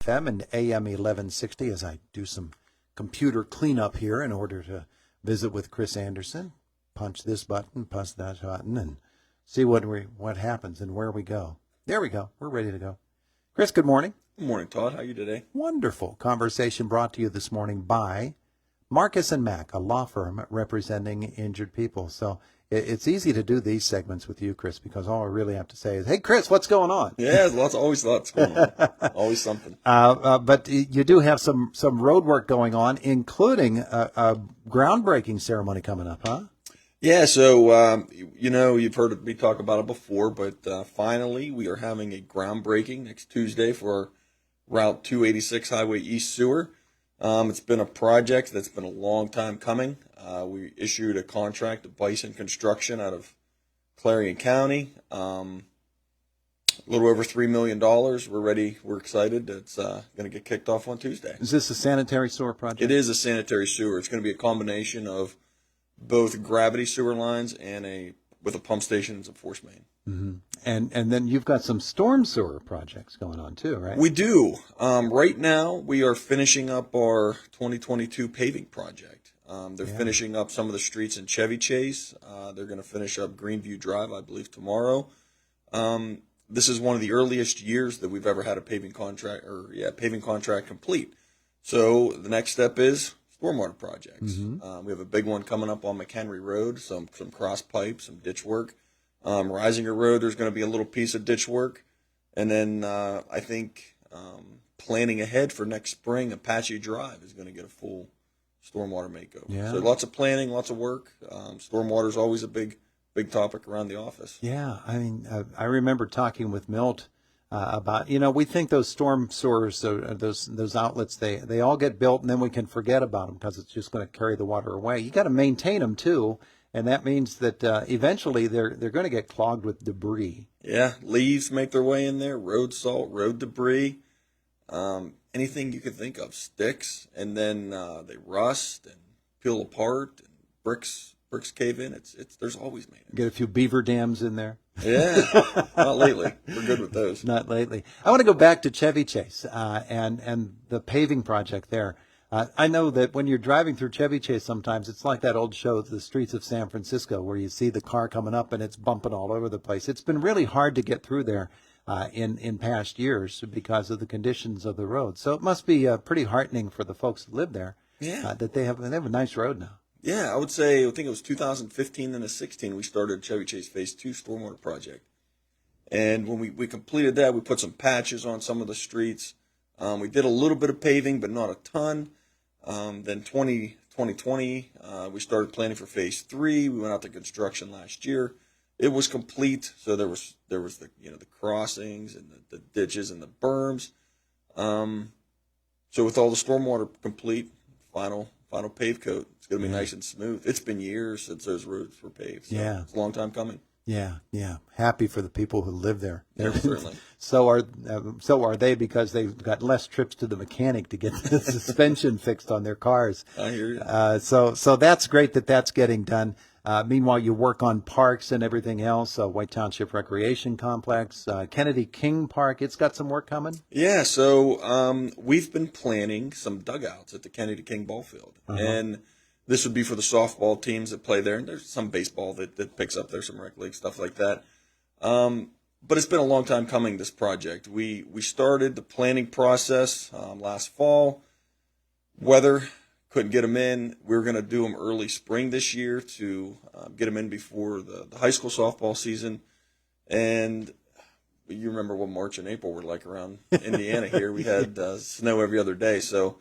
FM and AM 1160 as I do some computer cleanup here in order to visit with Chris Anderson. Punch this button, punch that button, and see what happens and where we go. There we go. We're ready to go. Chris, good morning. Good morning, Todd. How are you today? Wonderful. Conversation brought to you this morning by Marcus & Mack, a law firm representing injured people. So it's easy to do these segments with you, Chris, because all I really have to say is, hey, Chris, what's going on? Yeah, always lots going on. Always something. But you do have some road work going on, including a groundbreaking ceremony coming up, huh? Yeah, so, you've heard me talk about it before, but finally we are having a groundbreaking next Tuesday for Route 286 Highway East Sewer. It's been a project that's been a long time coming. We issued a contract to Bison Construction out of Clarion County. A little over $3 million. We're ready. We're excited. It's going to get kicked off on Tuesday. Is this a sanitary sewer project? It is a sanitary sewer. It's going to be a combination of both gravity sewer lines and with a pump station and some force main. Mm-hmm. And then you've got some storm sewer projects going on too, right? We do. Right now, we are finishing up our 2022 paving project. They're finishing up some of the streets in Chevy Chase. They're going to finish up Greenview Drive, I believe, tomorrow. This is one of the earliest years that we've ever had a paving contract complete. So the next step is Stormwater Projects. Mm-hmm. We have a big one coming up on McHenry Road, some cross pipe, some ditch work. Risinger Road, there's going to be a little piece of ditch work. And then I think planning ahead for next spring, Apache Drive is going to get a full stormwater makeover. Yeah. So lots of planning, lots of work. Stormwater is always a big topic around the office. Yeah, I mean, I remember talking with Milt about, we think those storm sewers, those outlets, they all get built and then we can forget about them because it's just going to carry the water away. You got to maintain them too, and that means that eventually they're going to get clogged with debris. Yeah, leaves make their way in there, road salt, road debris, anything you can think of, sticks, and then they rust and peel apart, and bricks cave in. There's always maintenance. Get a few beaver dams in there. Yeah, not lately. We're good with those. Not lately. I want to go back to Chevy Chase and the paving project there. I know that when you're driving through Chevy Chase, sometimes it's like that old show, The Streets of San Francisco, where you see the car coming up and it's bumping all over the place. It's been really hard to get through there in past years because of the conditions of the road. So it must be pretty heartening for the folks that live there. Yeah. That they have a nice road now. Yeah, I think it was 2015 and 2016 we started Chevy Chase Phase 2 Stormwater Project. And when we completed that, we put some patches on some of the streets. We did a little bit of paving, but not a ton. Then 2020, we started planning for Phase 3. We went out to construction last year. It was complete, so there was the crossings and the ditches and the berms. So with all the stormwater complete, final pave coat, it's going to be nice and smooth. It's been years since those roads were paved. So yeah, it's a long time coming. Yeah. Happy for the people who live there. Yeah, certainly. So are they, because they've got less trips to the mechanic to get the suspension fixed on their cars. I hear you. So that's great that's getting done. Meanwhile, you work on parks and everything else. White Township Recreation Complex, Kennedy King Park. It's got some work coming. Yeah. So we've been planning some dugouts at the Kennedy King ball field, and this would be for the softball teams that play there, and there's some baseball that picks up there, some rec league stuff like that. But it's been a long time coming, this project. We started the planning process last fall. Weather couldn't get them in. We were going to do them early spring this year to get them in before the high school softball season. And you remember what March and April were like around Indiana here. We had snow every other day, so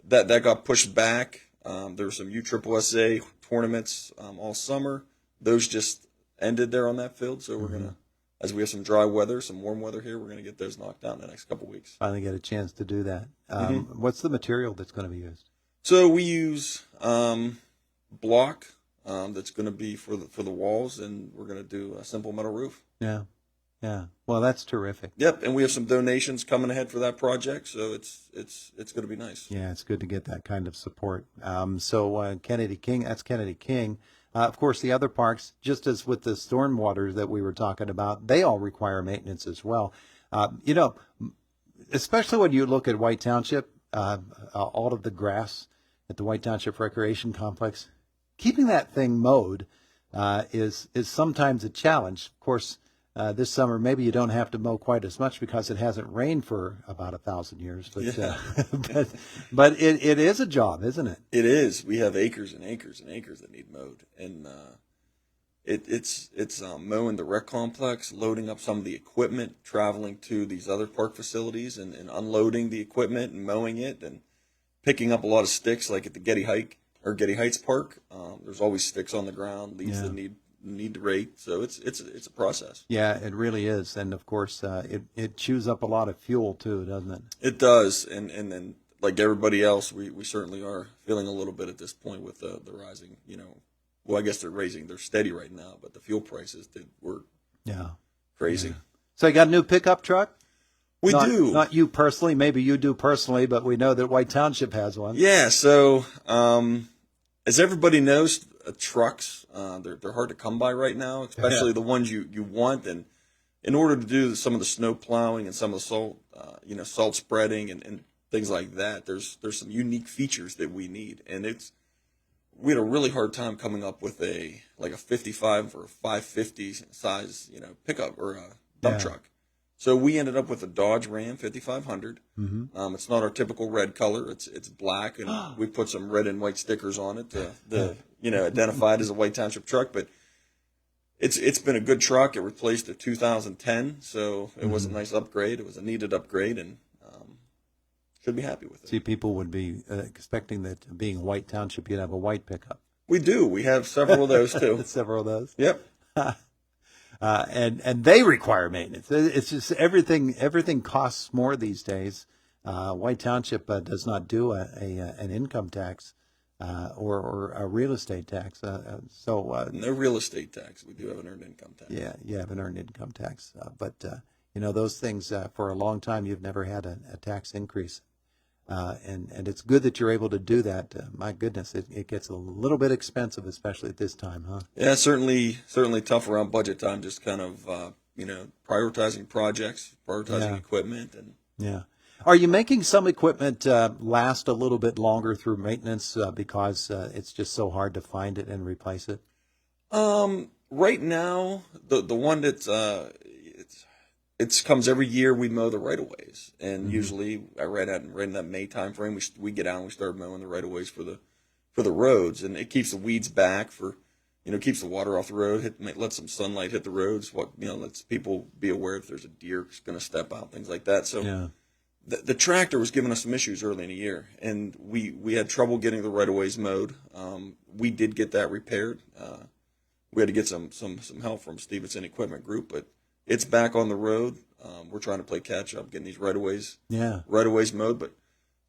that got pushed back. There were some USSSA tournaments all summer. Those just ended there on that field. So we're going to, as we have some dry weather, some warm weather here, we're going to get those knocked out in the next couple of weeks. Finally get a chance to do that. What's the material that's going to be used? So we use block that's going to be for the walls, and we're going to do a simple metal roof. Yeah. Well, that's terrific. Yep, and we have some donations coming ahead for that project, so it's going to be nice. Yeah, it's good to get that kind of support. So Kennedy King, that's Kennedy King. Of course, the other parks, just as with the stormwater that we were talking about, they all require maintenance as well. especially when you look at White Township, all of the grass at the White Township Recreation Complex, keeping that thing mowed is sometimes a challenge. Of course, this summer maybe you don't have to mow quite as much because it hasn't rained for about 1,000 years. But Yeah. but it is a job, isn't it? It is. We have acres and acres and acres that need mowed, and it's mowing the rec complex, loading up some of the equipment, traveling to these other park facilities, and unloading the equipment and mowing it, and picking up a lot of sticks, like at the Getty Heights Park. There's always sticks on the ground, leaves that need to rake. So it's a process. Yeah, it really is, and of course, it chews up a lot of fuel too, doesn't it? It does, and then like everybody else, we certainly are feeling a little bit at this point with the rising, well, I guess they're steady right now, but the fuel prices were crazy. Yeah. So you got a new pickup truck? We do. Not you personally, maybe you do personally, but we know that White Township has one. Yeah, so as everybody knows, trucks, they're hard to come by right now, especially the ones you want. And in order to do some of the snow plowing and some of the salt, salt spreading and things like that, there's some unique features that we need. And we had a really hard time coming up with a 55 or a 550 size, pickup or a dump truck. So we ended up with a Dodge Ram 5500. Mm-hmm. It's not our typical red color. It's black, and we put some red and white stickers on it to identify it as a White Township truck. But it's been a good truck. It replaced a 2010, so it was a nice upgrade. It was a needed upgrade, and should be happy with it. See, people would be expecting that being White Township, you'd have a white pickup. We do. We have several of those too. Several of those. Yep. And they require maintenance. It's just everything costs more these days. White Township does not do an income tax or a real estate tax. So no real estate tax. We do have an earned income tax. Yeah, you have an earned income tax. But those things for a long time you've never had a tax increase. And it's good that you're able to do that. My goodness, it gets a little bit expensive, especially at this time, huh? Yeah, certainly tough around budget time. Just kind of prioritizing projects, prioritizing equipment, and yeah. Are you making some equipment last a little bit longer through maintenance because it's just so hard to find it and replace it? Right now, the one that's it comes every year. We mow the right of ways, and usually right in that May time frame, we get out and we start mowing the right of ways for the roads, and it keeps the weeds back keeps the water off the road, let some sunlight hit the roads. Lets people be aware if there's a deer going to step out, things like that. So the tractor was giving us some issues early in the year, and we had trouble getting the right of ways mowed. We did get that repaired. We had to get some help from Stevenson Equipment Group, but it's back on the road. We're trying to play catch up, getting these right of ways mowed. But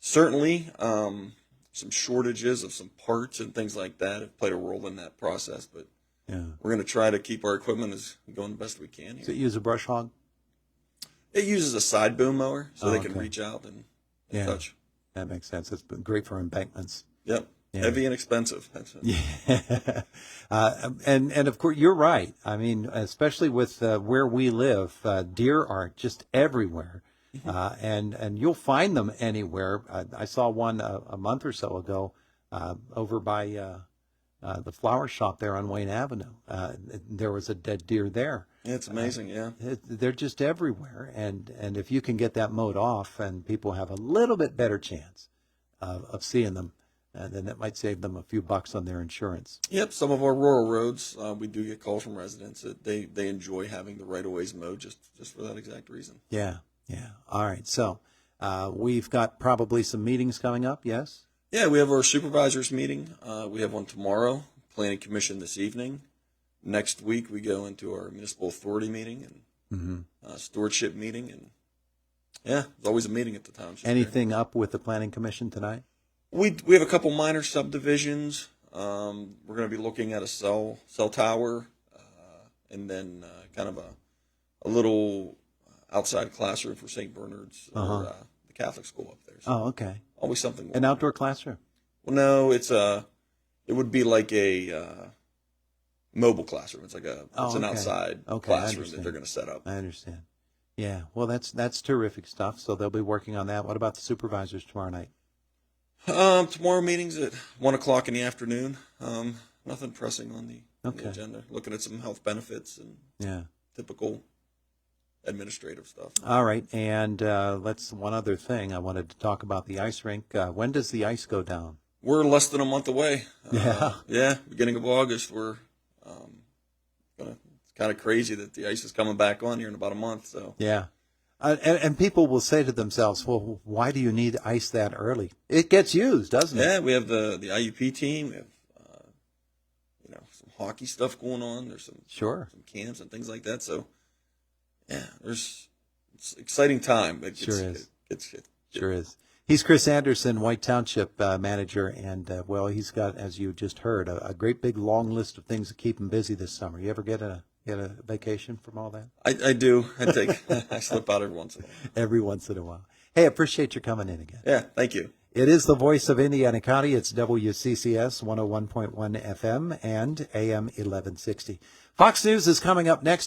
certainly, some shortages of some parts and things like that have played a role in that process. But we're going to try to keep our equipment going the best we can here. Does it use a brush hog? It uses a side boom mower, so they can reach out and touch. That makes sense. It's been great for embankments. Yep. Yeah. Heavy and expensive. Yeah. And of course, you're right. I mean, especially with where we live, deer are just everywhere. And you'll find them anywhere. I saw one a month or so ago over by the flower shop there on Wayne Avenue. There was a dead deer there. Yeah, it's amazing, They're just everywhere. And if you can get that mowed off, and people have a little bit better chance of seeing them, then that might save them a few bucks on their insurance. Yep, some of our rural roads, we do get calls from residents that they enjoy having the right-of-ways mowed just for that exact reason. Yeah. All right. So we've got probably some meetings coming up, yes? Yeah, we have our supervisors meeting. We have one tomorrow, Planning Commission this evening. Next week, we go into our municipal authority meeting and stewardship meeting. And there's always a meeting at the township. Anything up with the Planning Commission tonight? We have a couple minor subdivisions. We're going to be looking at a cell tower, and then kind of a little outside classroom for St. Bernard's or the Catholic school up there. So okay. Always something. An outdoor classroom? Well, no, it would be like a mobile classroom. It's like an outside classroom that they're going to set up. I understand. Yeah, well, that's terrific stuff. So they'll be working on that. What about the supervisors tomorrow night? Tomorrow meeting's at 1 o'clock in the afternoon. Nothing pressing on the Okay. agenda. Looking at some health benefits and Yeah. typical administrative stuff. All right, and let's one other thing. I wanted to talk about the ice rink. When does the ice go down? We're less than a month away. Yeah. Yeah, beginning of August. We're it's kind of crazy that the ice is coming back on here in about a month. So Yeah. And people will say to themselves, well, why do you need ice that early? It gets used, doesn't it? yeah, we have the IUP team. We have some hockey stuff going on. There's some camps and things like that. So yeah, it's an exciting time. It Sure is. It Sure is. He's Chris Anderson, White Township manager, and well, he's got, as you just heard, a great big long list of things to keep him busy this summer. You ever get a vacation from all that? I do. I slip out every once in a while. Every once in a while. Hey, appreciate you coming in again. Yeah, thank you. It is the voice of Indiana County. It's WCCS 101.1 FM and AM 1160. Fox News is coming up next.